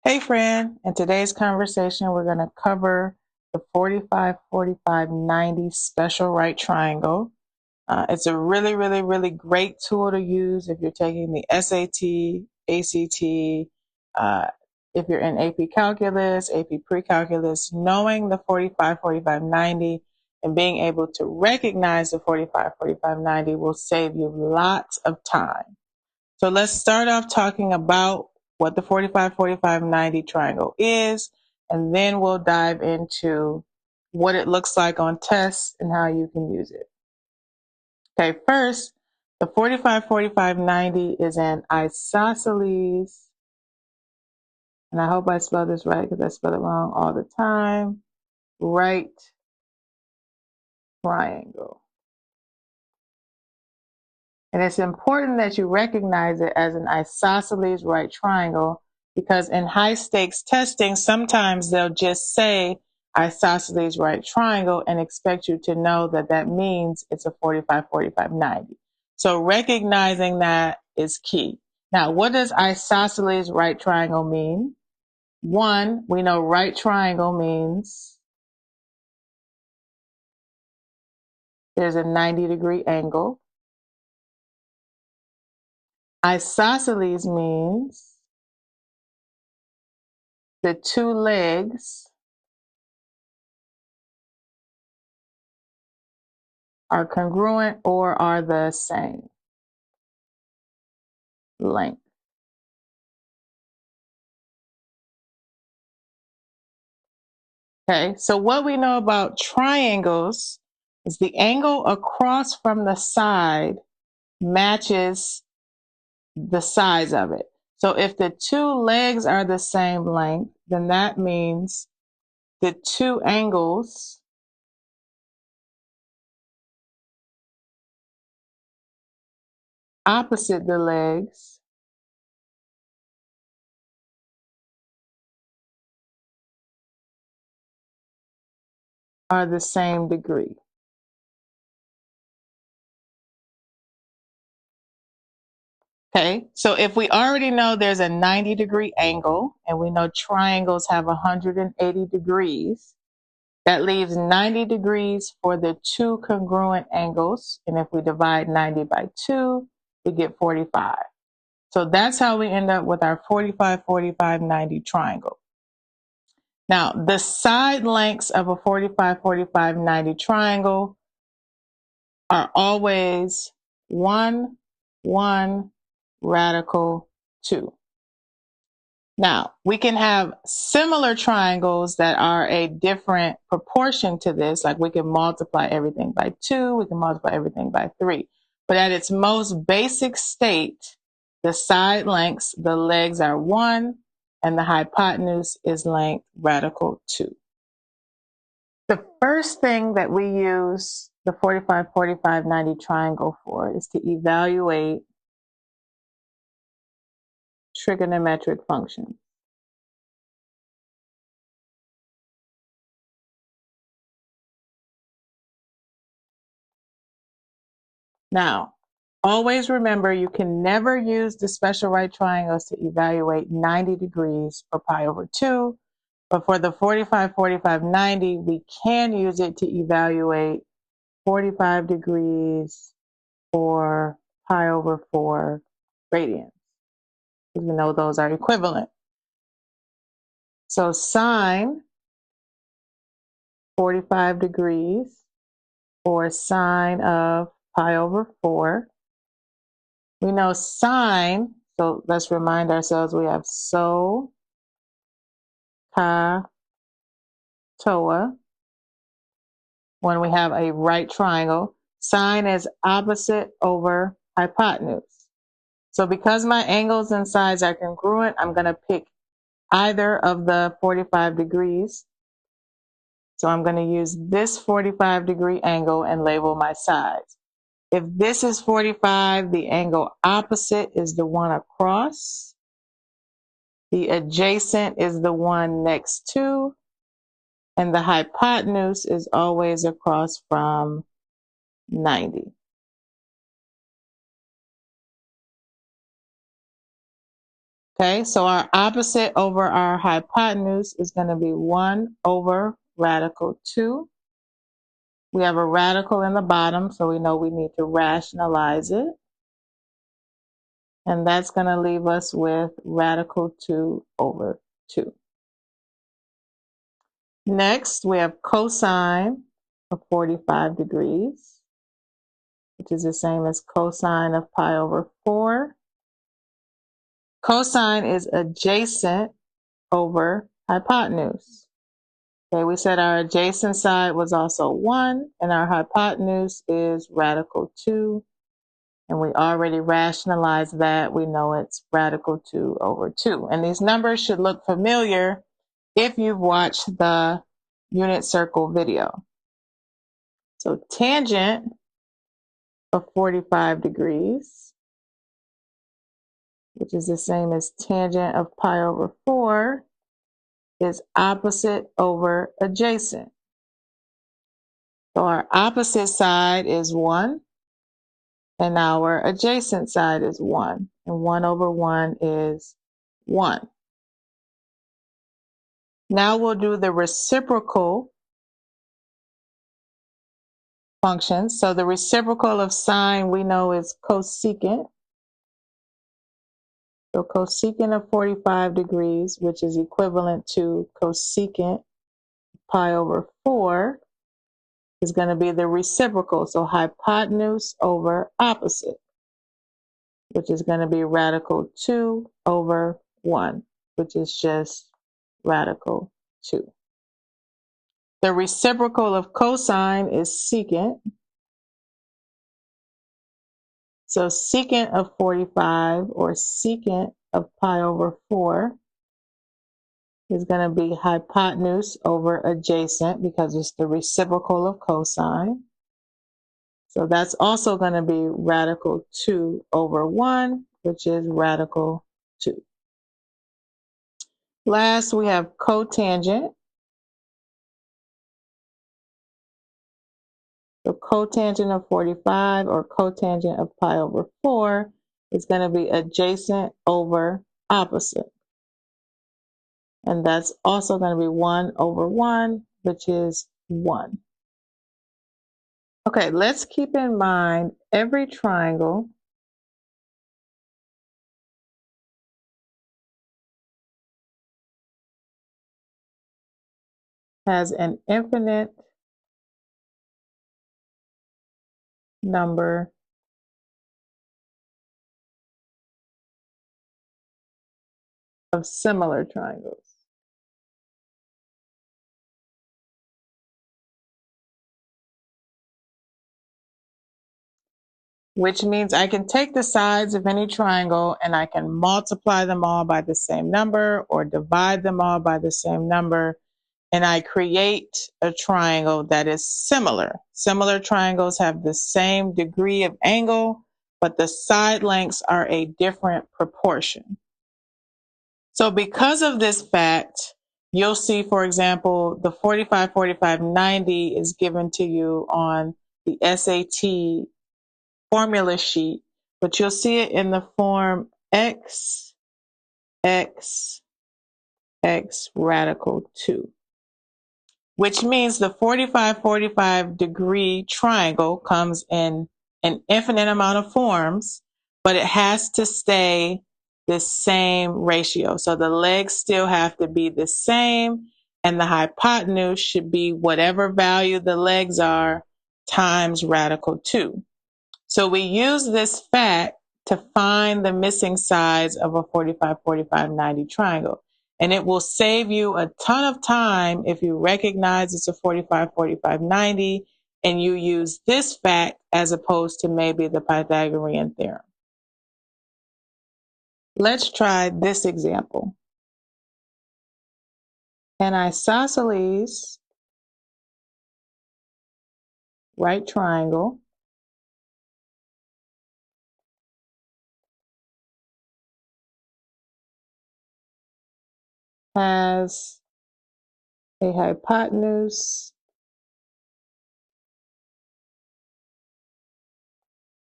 Hey friend, in today's conversation, we're going to cover the 45-45-90 special right triangle. It's a really great tool to use if you're taking the SAT, ACT, if you're in AP Calculus, AP Pre-Calculus, knowing the 45-45-90 and being able to recognize the 45-45-90 will save you lots of time. So let's start off talking about what the 45-45-90 triangle is, and then we'll dive into what it looks like on tests and how you can use it. Okay, first, the 45-45-90 is an isosceles, and I hope I spell this right because I spell it wrong all the time, right triangle. And it's important that you recognize it as an isosceles right triangle because in high stakes testing, sometimes they'll just say isosceles right triangle and expect you to know that that means it's a 45-45-90. So recognizing that is key. Now, what does isosceles right triangle mean? One, we know right triangle means there's a 90-degree angle. Isosceles means the two legs are congruent or are the same length. Okay, so what we know about triangles is the angle across from the side matches the size of it. So if the two legs are the same length, then that means the two angles opposite the legs are the same degree. Okay, so if we already know there's a 90-degree angle and we know triangles have 180 degrees, that leaves 90 degrees for the two congruent angles. And if we divide 90 by 2, we get 45. So that's how we end up with our 45-45-90 triangle. Now, the side lengths of a 45-45-90 triangle are always 1, 1, radical 2. Now, we can have similar triangles that are a different proportion to this, like we can multiply everything by 2, we can multiply everything by 3. But at its most basic state, the side lengths, the legs are 1, and the hypotenuse is length radical 2. The first thing that we use the 45-45-90 triangle for is to evaluate trigonometric functions. Now, always remember you can never use the special right triangles to evaluate 90 degrees or pi over 2, but for the 45-45-90, we can use it to evaluate 45 degrees or pi over 4 radians, because we know those are equivalent. So sine 45 degrees or sine of pi over 4. We know sine, so let's remind ourselves we have so, ka, toa. When we have a right triangle, sine is opposite over hypotenuse. So because my angles and sides are congruent, I'm going to pick either of the 45 degrees. So I'm going to use this 45-degree angle and label my sides. If this is 45, the angle opposite is the one across. The adjacent is the one next to. And the hypotenuse is always across from 90. Okay, so our opposite over our hypotenuse is going to be 1 over radical 2. We have a radical in the bottom, so we know we need to rationalize it. And that's going to leave us with radical 2 over 2. Next, we have cosine of 45 degrees, which is the same as cosine of pi over 4. Cosine is adjacent over hypotenuse. Okay, we said our adjacent side was also 1, and our hypotenuse is radical 2. And we already rationalized that. We know it's radical 2 over 2. And these numbers should look familiar if you've watched the unit circle video. So tangent of 45 degrees, which is the same as tangent of pi over 4, is opposite over adjacent. So our opposite side is 1, and our adjacent side is 1. And 1 over 1 is 1. Now we'll do the reciprocal functions. So the reciprocal of sine we know is cosecant. So cosecant of 45 degrees, which is equivalent to cosecant pi over 4, is going to be the reciprocal. So hypotenuse over opposite, which is going to be radical 2 over 1, which is just radical 2. The reciprocal of cosine is secant. So secant of 45 or secant of pi over 4 is going to be hypotenuse over adjacent because it's the reciprocal of cosine. So that's also going to be radical 2 over 1, which is radical 2. Last, we have cotangent. So cotangent of 45 or cotangent of pi over 4 is going to be adjacent over opposite. And that's also going to be 1 over 1, which is 1. Okay, let's keep in mind every triangle has an infinite number of similar triangles. Which means I can take the sides of any triangle and I can multiply them all by the same number or divide them all by the same number, and I create a triangle that is similar. Similar triangles have the same degree of angle, but the side lengths are a different proportion. So because of this fact, you'll see, for example, the 45, 45, 90 is given to you on the SAT formula sheet, but you'll see it in the form x, x, x radical 2, which means the 45, 45 degree triangle comes in an infinite amount of forms, but it has to stay the same ratio. So the legs still have to be the same, and the hypotenuse should be whatever value the legs are times radical 2. So we use this fact to find the missing sides of a 45, 45, 90 triangle. And it will save you a ton of time if you recognize it's a 45, 45, 90, and you use this fact as opposed to maybe the Pythagorean theorem. Let's try this example. An isosceles right triangle has a hypotenuse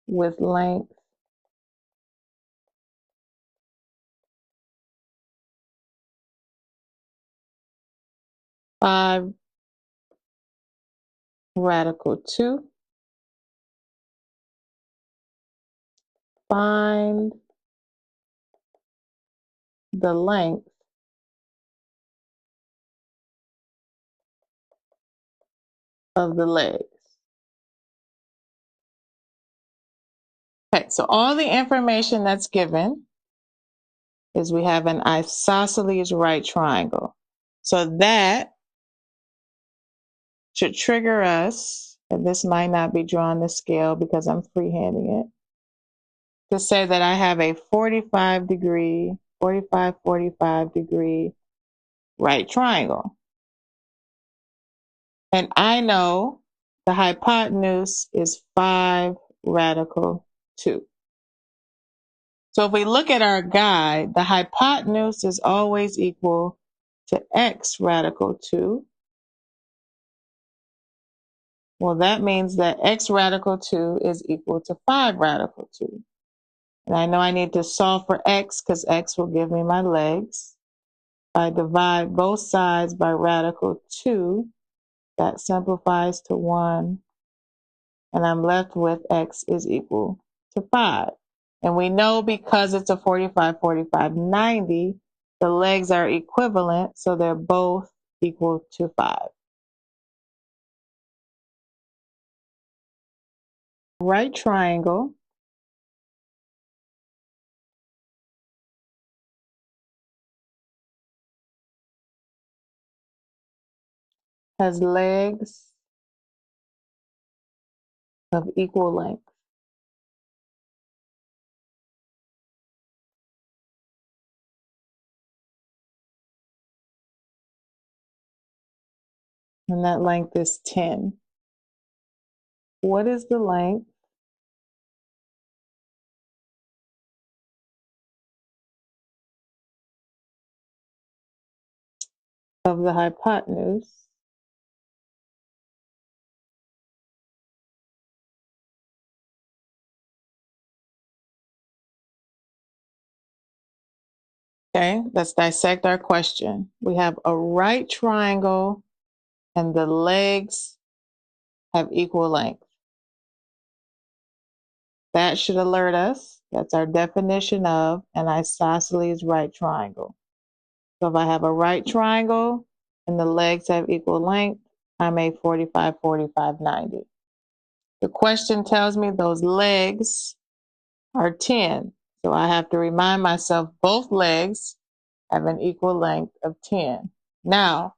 with length 5 radical 2. Find the length of the legs. Okay, so all the information that's given is we have an isosceles right triangle. So that should trigger us, and this might not be drawn to scale because I'm freehanding it, to say that I have a 45 degree right triangle. And I know the hypotenuse is 5 radical 2. So if we look at our guide, the hypotenuse is always equal to x radical 2. Well, that means that x radical 2 is equal to 5 radical 2. And I know I need to solve for x because x will give me my legs. If I divide both sides by radical 2, that simplifies to 1. And I'm left with x is equal to 5. And we know because it's a 45, 45, 90, the legs are equivalent, so they're both equal to 5. Right triangle has legs of equal length. And that length is 10. What is the length of the hypotenuse Okay, let's dissect our question. We have a right triangle and the legs have equal length. That should alert us. That's our definition of an isosceles right triangle. So if I have a right triangle and the legs have equal length, I make 45, 45, 90. The question tells me those legs are 10. So I have to remind myself both legs have an equal length of 10. Now,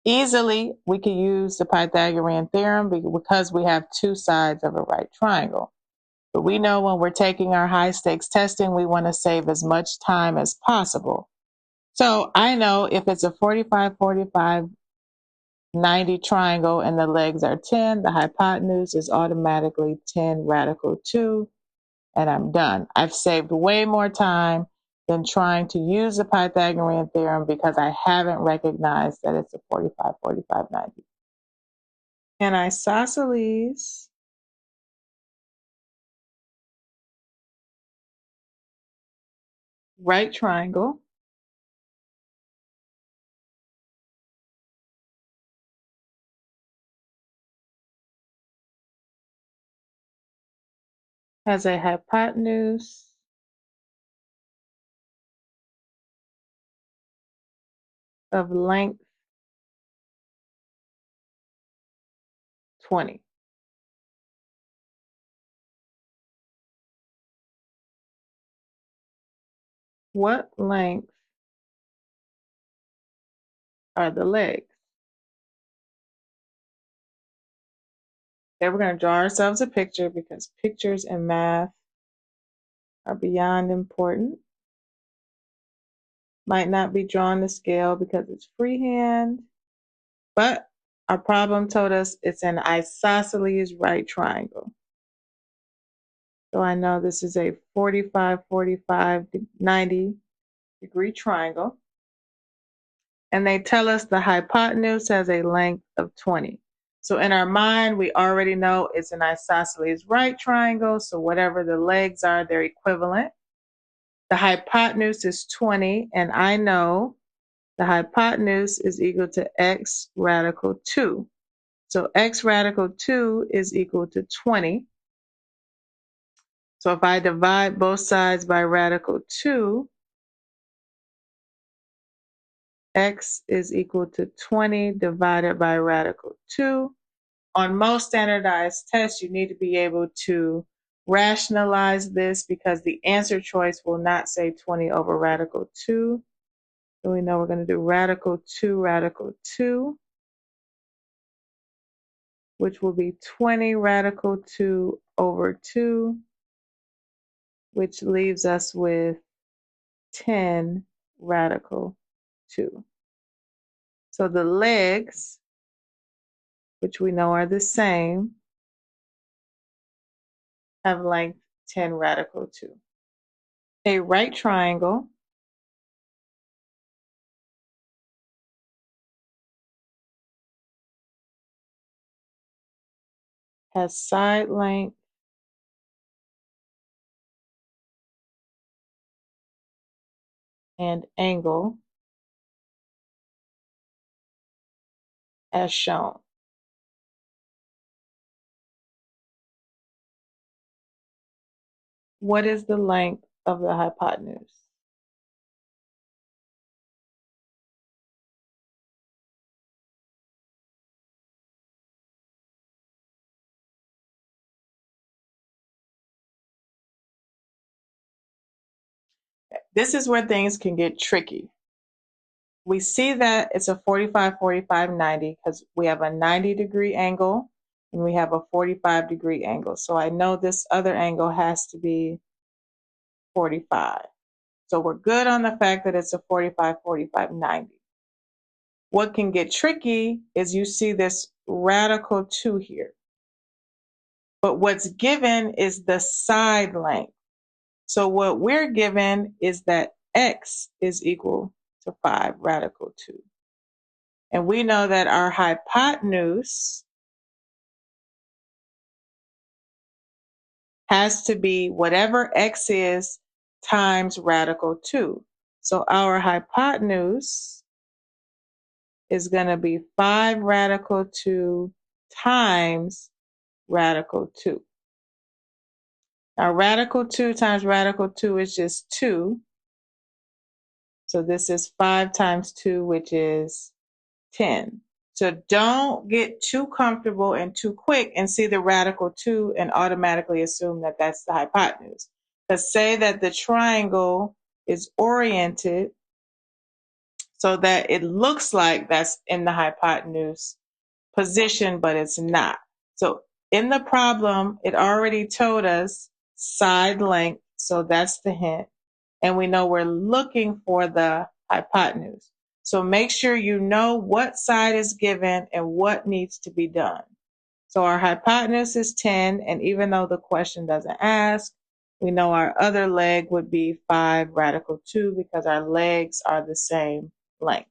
easily we could use the Pythagorean theorem because we have two sides of a right triangle. But we know when we're taking our high stakes testing, we want to save as much time as possible. So I know if it's a 45, 45, 90 triangle and the legs are 10, the hypotenuse is automatically 10 radical 2, and I'm done. I've saved way more time than trying to use the Pythagorean theorem because I haven't recognized that it's a 45, 45, 90. An isosceles right triangle has a hypotenuse of length 20. What length are the legs? Okay, we're going to draw ourselves a picture because pictures in math are beyond important. Might not be drawn to scale because it's freehand, but our problem told us it's an isosceles right triangle. So I know this is a 45, 45, 90 degree triangle. And they tell us the hypotenuse has a length of 20. So in our mind, we already know it's an isosceles right triangle. So whatever the legs are, they're equivalent. The hypotenuse is 20, and I know The hypotenuse is equal to x radical 2. So x radical 2 is equal to 20. So if I divide both sides by radical 2, x is equal to 20 divided by radical 2. On most standardized tests, you need to be able to rationalize this because the answer choice will not say 20 over radical 2. So we know we're going to do radical 2, which will be 20 radical 2 over 2, which leaves us with 10 radical 2. So the legs, which we know are the same, have length 10 radical 2. A right triangle has side length and angle as shown. What is the length of the hypotenuse? This is where things can get tricky. We see that it's a 45, 45, 90 because we have a 90-degree angle and we have a 45-degree angle. So I know this other angle has to be 45. So we're good on the fact that it's a 45, 45, 90. What can get tricky is you see this radical 2 here. But what's given is the side length. So what we're given is that x is equal to 5 radical 2. And we know that our hypotenuse has to be whatever x is times radical 2. So our hypotenuse is going to be 5 radical 2 times radical 2. Now radical 2 times radical 2 is just 2. So this is 5 times 2, which is 10. So don't get too comfortable and too quick and see the radical 2 and automatically assume that that's the hypotenuse. Let's say that the triangle is oriented so that it looks like that's in the hypotenuse position, but it's not. So in the problem, it already told us side length, so that's the hint. And we know we're looking for the hypotenuse. So make sure you know what side is given and what needs to be done. So our hypotenuse is 10, and even though the question doesn't ask, we know our other leg would be 5 radical 2 because our legs are the same length.